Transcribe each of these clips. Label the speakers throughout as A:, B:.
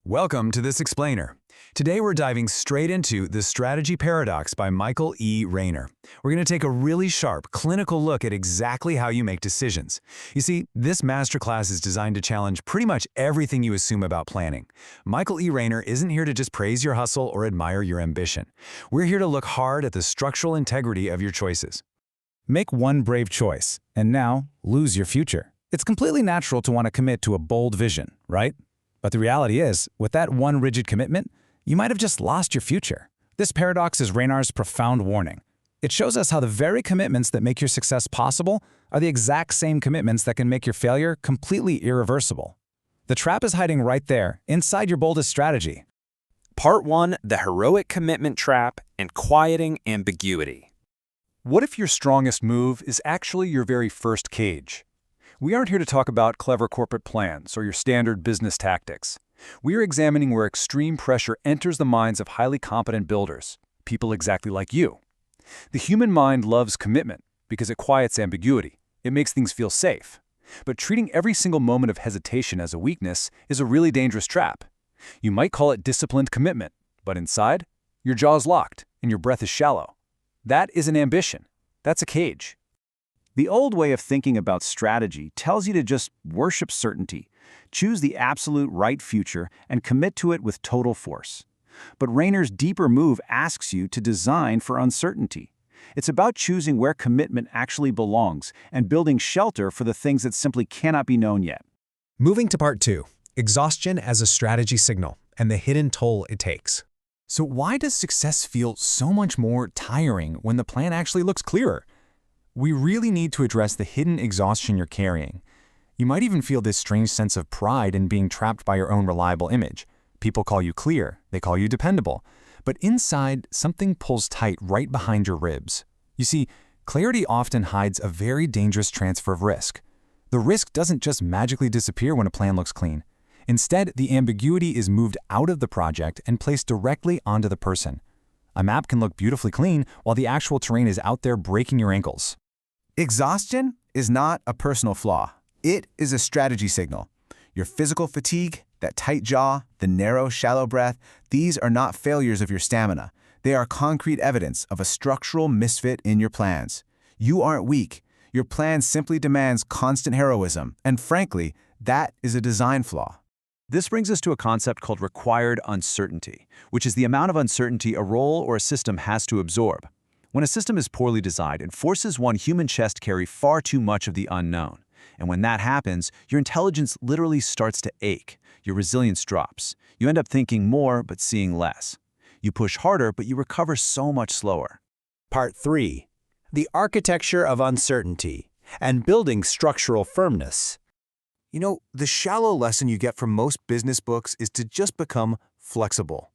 A: Welcome to This Explainer. Today we're diving straight into The Strategy Paradox by Michael E. Rayner. We're going to take a really sharp, clinical look at exactly how you make decisions. You see, this masterclass is designed to challenge pretty much everything you assume about planning. Michael E. Rayner isn't here to just praise your hustle or admire your ambition. We're here to look hard at the structural integrity of your choices. Make one brave choice, and now lose your future. It's completely natural to want to commit to a bold vision, right? But the reality is, with that one rigid commitment, you might have just lost your future. This paradox is Rayner's profound warning. It shows us how the very commitments that make your success possible are the exact same commitments that can make your failure completely irreversible. The trap is hiding right there, inside your boldest strategy.
B: Part 1, the heroic commitment trap and quieting ambiguity.
C: What if your strongest move is actually your very first cage? We aren't here to talk about clever corporate plans or your standard business tactics. We are examining where extreme pressure enters the minds of highly competent builders, people exactly like you. The human mind loves commitment because it quiets ambiguity. It makes things feel safe. But treating every single moment of hesitation as a weakness is a really dangerous trap. You might call it disciplined commitment, but inside, your jaw's locked and your breath is shallow. That isn't ambition. That's a cage. The old way of thinking about strategy tells you to just worship certainty, choose the absolute right future, and commit to it with total force. But Rayner's deeper move asks you to design for uncertainty. It's about choosing where commitment actually belongs and building shelter for the things that simply cannot be known yet.
D: Moving to part 2, exhaustion as a strategy signal and the hidden toll it takes.
A: So why does success feel so much more tiring when the plan actually looks clearer? We really need to address the hidden exhaustion you're carrying. You might even feel this strange sense of pride in being trapped by your own reliable image. People call you clear, they call you dependable. But inside, something pulls tight right behind your ribs. You see, clarity often hides a very dangerous transfer of risk. The risk doesn't just magically disappear when a plan looks clean. Instead, the ambiguity is moved out of the project and placed directly onto the person. A map can look beautifully clean while the actual terrain is out there breaking your ankles.
E: Exhaustion is not a personal flaw. It is a strategy signal. Your physical fatigue, that tight jaw, the narrow, shallow breath, these are not failures of your stamina. They are concrete evidence of a structural misfit in your plans. You aren't weak. Your plan simply demands constant heroism, and frankly, that is a design flaw.
C: This brings us to a concept called required uncertainty, which is the amount of uncertainty a role or a system has to absorb. When a system is poorly designed, it forces one human chest to carry far too much of the unknown. And when that happens, your intelligence literally starts to ache. Your resilience drops. You end up thinking more but seeing less. You push harder, but you recover so much slower.
F: Part 3. The architecture of uncertainty and building structural firmness.
G: You know, the shallow lesson you get from most business books is to just become flexible.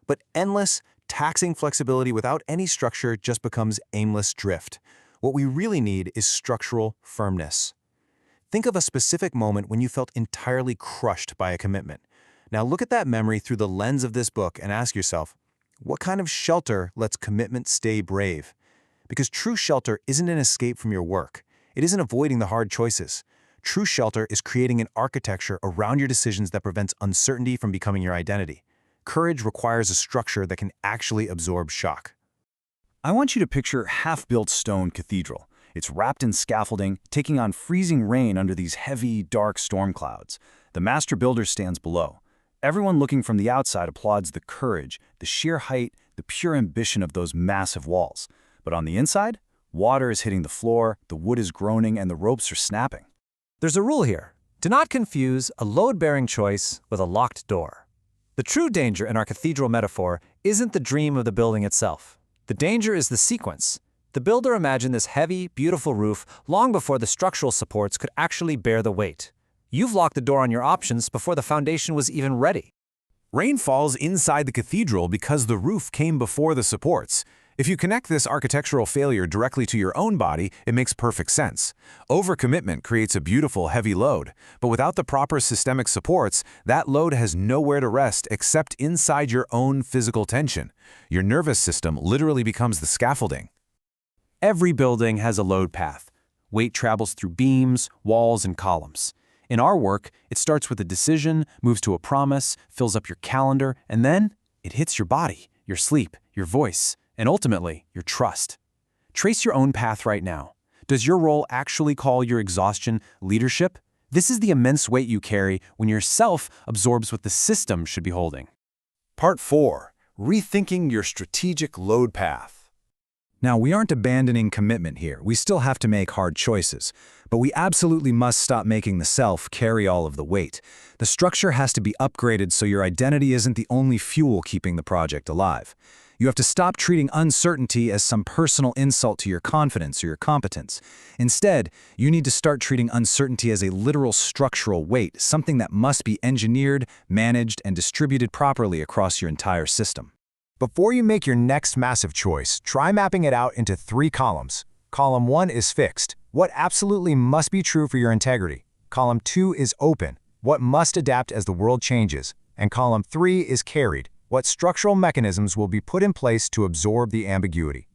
G: But endless, taxing flexibility without any structure just becomes aimless drift. What we really need is structural firmness. Think of a specific moment when you felt entirely crushed by a commitment. Now look at that memory through the lens of this book and ask yourself, what kind of shelter lets commitment stay brave? Because true shelter isn't an escape from your work. It isn't avoiding the hard choices. True shelter is creating an architecture around your decisions that prevents uncertainty from becoming your identity. Courage requires a structure that can actually absorb shock.
C: I want you to picture half-built stone cathedral. It's wrapped in scaffolding, taking on freezing rain under these heavy, dark storm clouds. The master builder stands below. Everyone looking from the outside applauds the courage, the sheer height, the pure ambition of those massive walls. But on the inside, water is hitting the floor, the wood is groaning, and the ropes are snapping.
D: There's a rule here. Do not confuse a load-bearing choice with a locked door. The true danger in our cathedral metaphor isn't the dream of the building itself. The danger is the sequence. The builder imagined this heavy, beautiful roof long before the structural supports could actually bear the weight. You've locked the door on your options before the foundation was even ready.
G: Rain falls inside the cathedral because the roof came before the supports. If you connect this architectural failure directly to your own body, it makes perfect sense. Overcommitment creates a beautiful, heavy load, but without the proper systemic supports, that load has nowhere to rest except inside your own physical tension. Your nervous system literally becomes the scaffolding.
C: Every building has a load path. Weight travels through beams, walls, and columns.
B: In our work, it starts with a decision, moves to a promise, fills up your calendar, and then it hits your body, your sleep, your voice, and ultimately, your trust. Trace your own path right now. Does your role actually call your exhaustion leadership? This is the immense weight you carry when your self absorbs what the system should be holding.
C: Part 4. Rethinking your strategic load path.
A: Now, we aren't abandoning commitment here. We still have to make hard choices. But we absolutely must stop making the self carry all of the weight. The structure has to be upgraded so your identity isn't the only fuel keeping the project alive. You have to stop treating uncertainty as some personal insult to your confidence or your competence. Instead, you need to start treating uncertainty as a literal structural weight, something that must be engineered, managed, and distributed properly across your entire system.
E: Before you make your next massive choice, try mapping it out into 3 columns. Column 1 is fixed, what absolutely must be true for your integrity. Column 2 is open, what must adapt as the world changes. And column 3 is carried, what structural mechanisms will be put in place to absorb the ambiguity.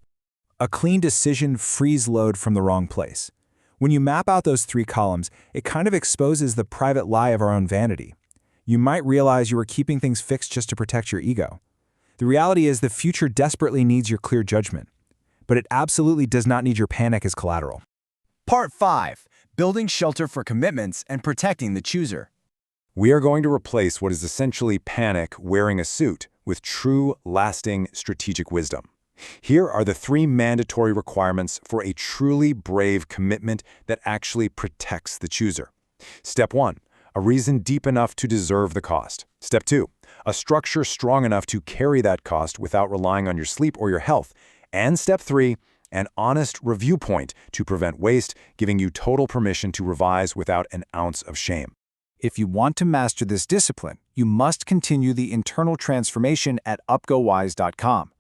C: A clean decision frees load from the wrong place. When you map out those 3 columns, it kind of exposes the private lie of our own vanity. You might realize you were keeping things fixed just to protect your ego. The reality is the future desperately needs your clear judgment, but it absolutely does not need your panic as collateral.
F: Part 5. Building shelter for commitments and protecting the chooser.
C: We are going to replace what is essentially panic wearing a suit with true, lasting strategic wisdom. Here are the 3 mandatory requirements for a truly brave commitment that actually protects the chooser. Step 1. A reason deep enough to deserve the cost. Step 2. A structure strong enough to carry that cost without relying on your sleep or your health. And Step 3. An honest review point to prevent waste, giving you total permission to revise without an ounce of shame.
E: If you want to master this discipline, you must continue the internal transformation at upgowise.com.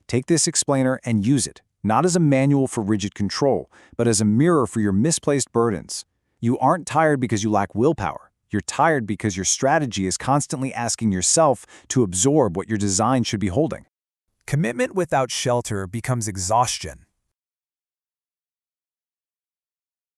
E: Take this explainer and use it, not as a manual for rigid control, but as a mirror for your misplaced burdens. You aren't tired because you lack willpower. You're tired because your strategy is constantly asking yourself to absorb what your design should be holding.
G: Commitment without shelter becomes exhaustion.